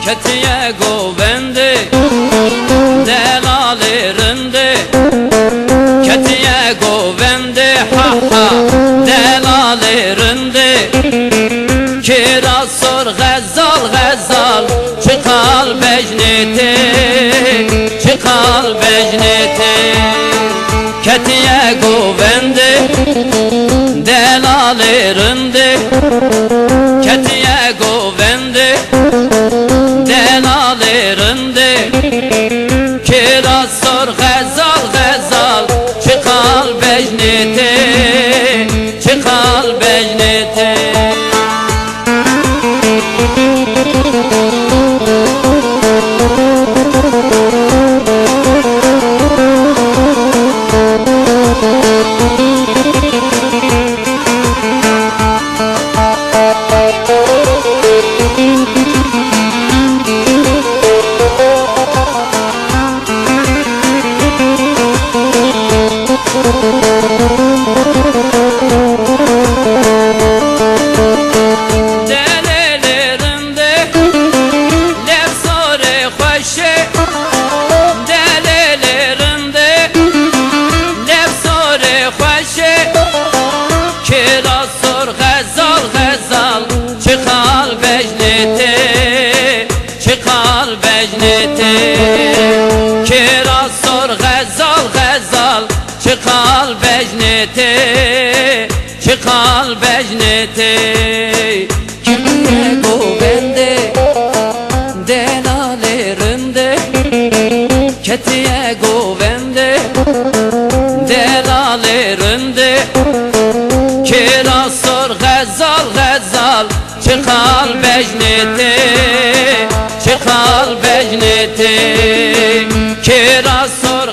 Ketiye govendi delalerinde, Ketiye govendi ha ha delalerinde. Kiraz sor gazal gazal çıkal becneti, çıkal becneti. Ketiye govendi delalerinde, Ketiye govendi delalerinde. Kiraz sor gazal gazal çıkal becneti, çıkal becneti. Delelerinde lev sore hoşe, delelerinde lev sore hoşe. Kiraz sor gazal gazal çıkal becneti, çıkal becneti. Kiraz sor gazal gazal çıkal becneti, çıkal becneti. Ketiye govendi delalerinde, Ketiye govendi delalerinde. Kiraz sor gazal gazal çıkal becneti, çıkal becneti. Kiraz sor